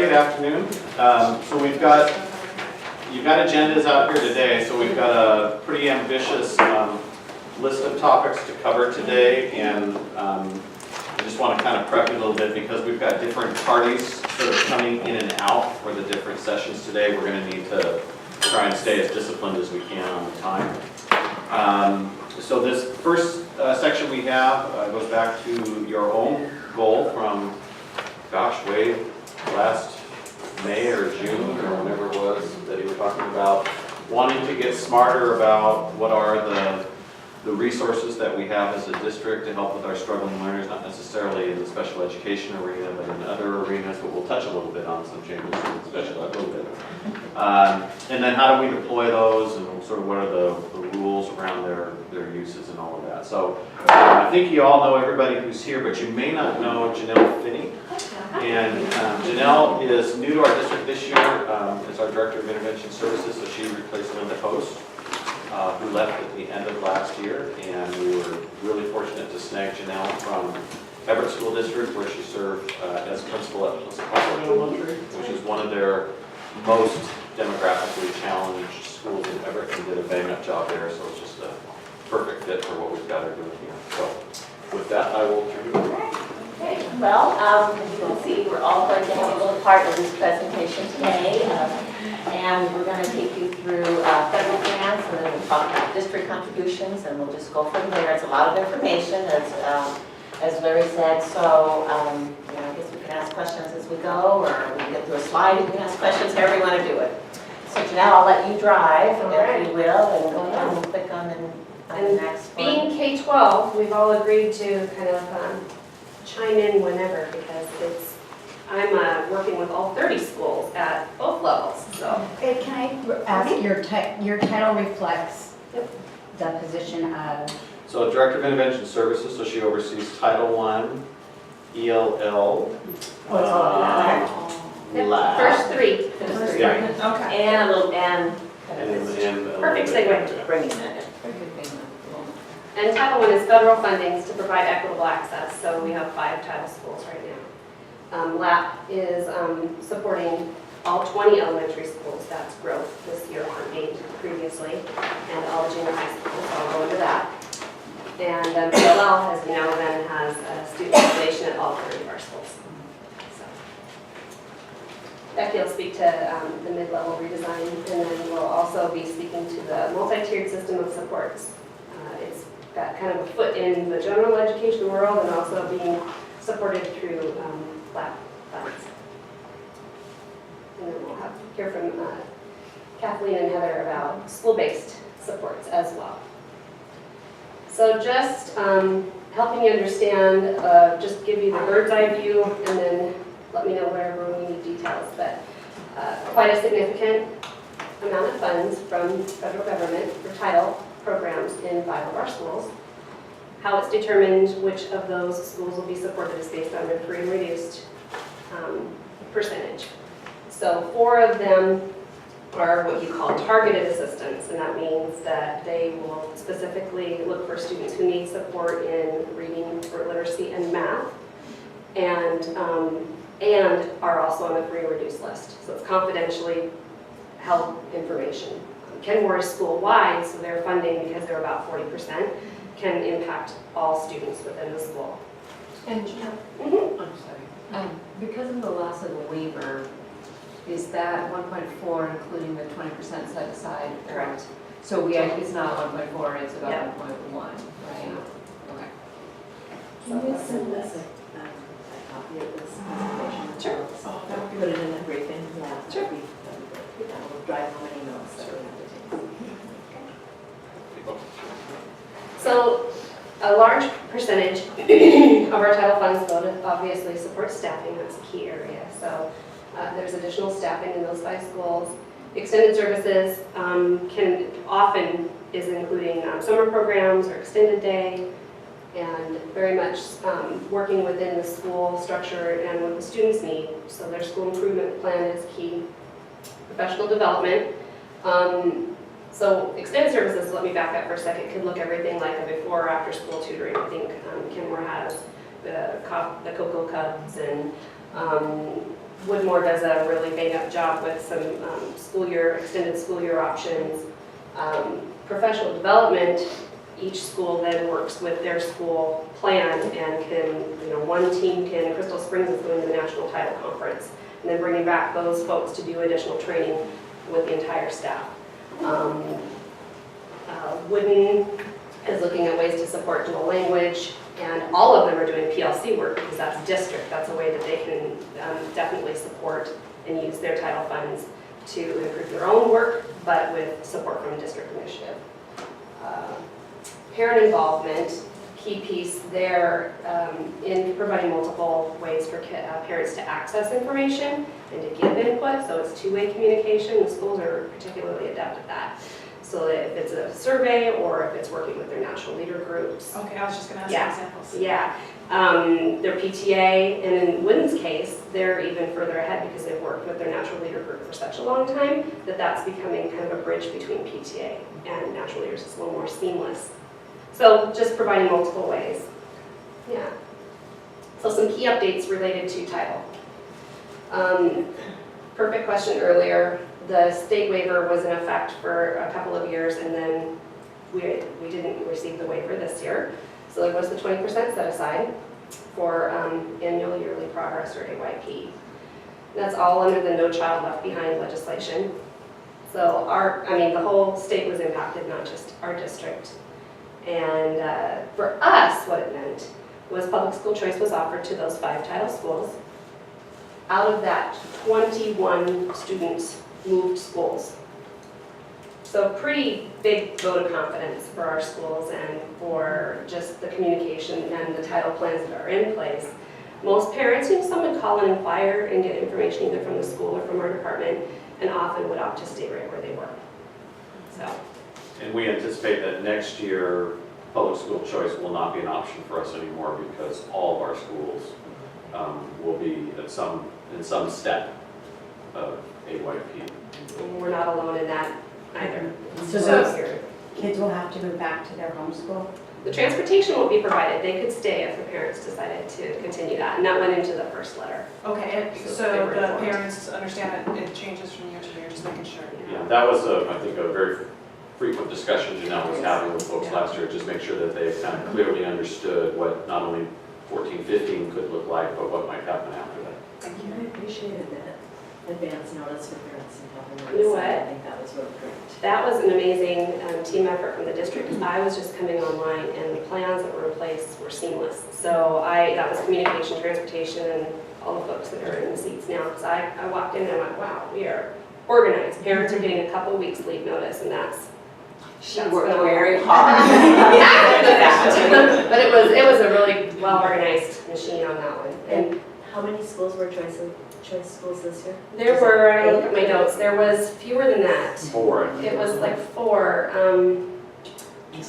good afternoon. You've got agendas out here today, so we've got a pretty ambitious list of topics to cover today, and I just want to kind of prep you a little bit because we've got different parties sort of coming in and out for the different sessions today. We're going to need to try and stay as disciplined as we can on the time. So this first section we have goes back to your own goal from, gosh, way last May or June or whenever it was that you were talking about wanting to get smarter about what are the resources that we have as a district to help with our struggling learners, not necessarily in the special education arena, but in other arenas, but we'll touch a little bit on some changes in special ed a little bit. And then how do we deploy those and sort of what are the rules around their uses and all of that. So I think you all know everybody who's here, but you may not know Janelle Finney. And Janelle is new to our district this year as our Director of Intervention Services, so she replaced Linda Host, who left at the end of last year, and we were really fortunate to snag Janelle from Everett School District, where she served as principal at Elementary, which is one of their most demographically challenged schools in Everett, and did a bang-up job there, so it's just a perfect fit for what we've got her doing here. So with that, I will turn it over. Okay, well, as you can see, we're all going to have a little part of this presentation today, and we're going to take you through federal grants, and then we'll talk about district contributions, and we'll just go from there. It's a lot of information, as Larry said, so I guess we can ask questions as we go, or we can get through a slide, you can ask questions, however you want to do it. So Janelle, I'll let you drive, if you will, and go ahead and click on the next one. Being K-12, we've all agreed to kind of chime in whenever, because I'm working with all 30 schools at both levels. So, Can I ask, your title reflects the position of? So Director of Intervention Services, so she oversees Title I, ELL, lab. first three. Yeah. Okay. And a little, and Perfect segue. bringing that in. And Title I is federal fundings to provide equitable access. So we have 5 title schools right now. LAP is supporting all 20 elementary schools. That's growth this year from 8 previously, and all the junior high schools. So I'll go into that. And PLL has a student population at all 30 of our schools. So Becky will speak to the mid-level redesign, and then we'll also be speaking to the multi-tiered system of supports. It's got kind of a foot in the general education world and also being supported through LAP funds. And then we'll hear from Kathleen and Heather about school-based supports as well. So just helping you understand, just give you the bird's eye view, and then let me know wherever we need details. But quite a significant amount of funds from federal government for title programs in 5 of our schools. How it's determined which of those schools will be supported is based on the free and reduced percentage. So 4 of them are what you call targeted assistance, and that means that they will specifically look for students who need support in reading, literacy, and math, and are also on the free and reduced list. So it's confidentially held information. Kenmore is school-wide, so their funding, because they're about 40%, can impact all students within the school. And Mm-hmm. I'm sorry. Because of the loss of the waiver, is that 1.4 including the 20% set aside? Correct. So it's not 1.4, it's about Yeah. 1.1, right? Okay. Can you send us a copy of this information? Sure. Put it in the briefing. Yeah. Sure. We'll drive home any notes that we have to take. So a large percentage of our title funds go to obviously support staffing. That's a key area. So there's additional staffing in those 5 schools. Extended services often is including summer programs or extended day, and very much working within the school structure and what the students need. So their school improvement plan is key. Professional development. So extended services, let me back up for a second, could look everything like a before or after school tutoring. I think Kenmore has the Cocoa Cubs and Woodmore does a really bang-up job with some extended school year options. Professional development, each school then works with their school plan and can, one team can, Crystal Springs is going to the National Title Conference, and then bringing back those folks to do additional training with the entire staff. Wooden is looking at ways to support dual language, and all of them are doing PLC work because that's district. That's a way that they can definitely support and use their title funds to improve their own work, but with support from district initiative. Parent involvement, key piece there in providing multiple ways for parents to access information and to give input, so it's two-way communication. The schools are particularly adept at that. So that if it's a survey or if it's working with their natural leader groups. Okay, I was just gonna ask Yeah. examples. Yeah, their PTA, and in Wooden's case, they're even further ahead because they've worked with their natural leader group for such a long time that that's becoming kind of a bridge between PTA and natural leaders. It's a little more seamless. So just providing multiple ways. Yeah. So some key updates related to title. Perfect question earlier. The state waiver was in effect for a couple of years, and then we didn't receive the waiver this year. So there was the 20% set aside for annual yearly progress, or AYP. That's all under the No Child Left Behind legislation. So the whole state was impacted, not just our district. And for us, what it meant was public school choice was offered to those 5 title schools. Out of that, 21 students moved schools. So pretty big vote of confidence for our schools and for just the communication and the title plans that are in place. Most parents, some would call and inquire and get information either from the school or from our department, and often would opt to stay right where they were. So. And we anticipate that next year, public school choice will not be an option for us anymore because all of our schools will be in some step of AYP. And we're not alone in that either. So those kids will have to go back to their home school? The transportation won't be provided. They could stay if the parents decided to continue that, and that went into the first letter. Okay, So so they were the informed. parents understand that it changes from year to year, just making sure. Yeah, that was, I think, a very frequent discussion Janelle was having with folks last year, just make sure that they kind of clearly understood what not only 14, 15 could look like, but what might happen after that. I appreciated that advance notice for parents and helping You know them. what? I think that was really great. That was an amazing team effort from the district. I was just coming online, and the plans that were in place were seamless. So that was communication, transportation, and all the folks that are in the seats now. So I walked in and I went, wow, we are organized. Parents are getting a couple of weeks leave notice, and that's worked very hard. but it was a really well-organized machine on that one. And How many schools were choice schools this year? there were, I look at my notes, there was fewer than that. 4, It was like 4,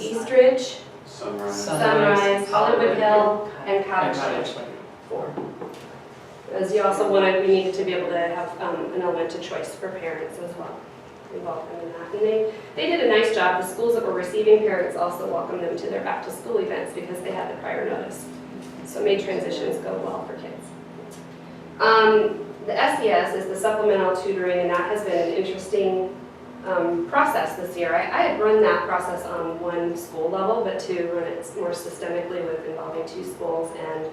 Eastridge, Sunrise. Sunrise, Hollywood Hill, and Cottage. As you also wanted, we needed to be able to have an element of choice for parents as well. Involve them in that. And they did a nice job. The schools that were receiving parents also welcomed them to their back to school events because they had the prior notice. So it made transitions go well for kids. The SES is the supplemental tutoring, and that has been an interesting process this year. I had run that process on one school level, but to run it more systemically with involving 2 schools and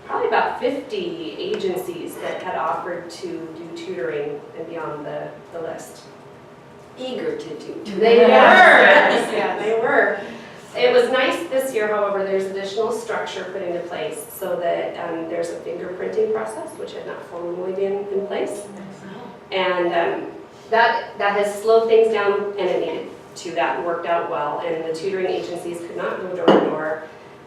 probably about 50 agencies that had offered to do tutoring and be on the list. Eager to do. They were, Yes. they were. It was nice this year, however, there's additional structure put into place so that there's a fingerprinting process, which had not formally been in place. And that has slowed things down, and it needed to. That worked out well, and the tutoring agencies could not go door to door.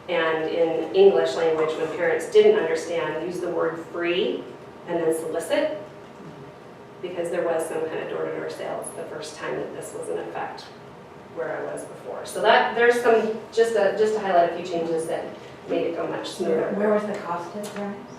And in English language, when parents didn't understand, use the word free and then solicit, because there was some kind of door-to-door sales the first time that this was in effect where I was before. So that there's some, just to highlight a few changes that made it go much smoother. Where was the cost of parents?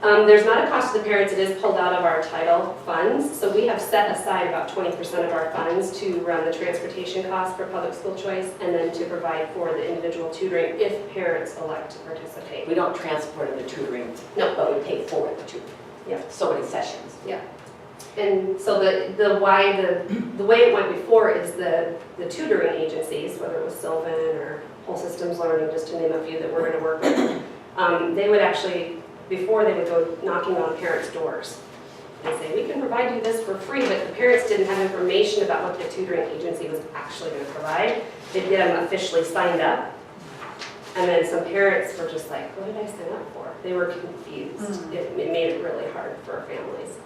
There's not a cost to the parents. It is pulled out of our title funds. So we have set aside about 20% of our funds to run the transportation costs for public school choice and then to provide for the individual tutoring if parents elect to participate. We don't transport the tutoring, No. but we pay for the tutoring. Yep. so many sessions. And so the way it went before is the tutoring agencies, whether it was Sylvan or Whole Systems Learning, just to name a few that we're going to work with, they would actually, before they would go knocking on parents' doors and say, we can provide you this for free, but the parents didn't have information about what the tutoring agency was actually going to provide. They'd get them officially signed up, and then some parents were just like, what did I sign up for? They were confused. It made it really hard for families.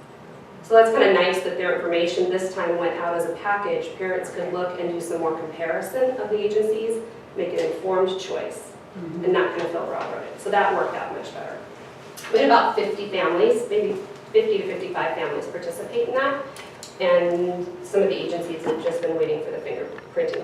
So that's kind of nice that their information this time went out as a package. Parents could look and do some more comparison of the agencies, make an informed choice, and not kind of feel railroaded. So that worked out much better. We had about 50 families, maybe 50 to 55 families participate in that. And some of the agencies have just been waiting for the fingerprinting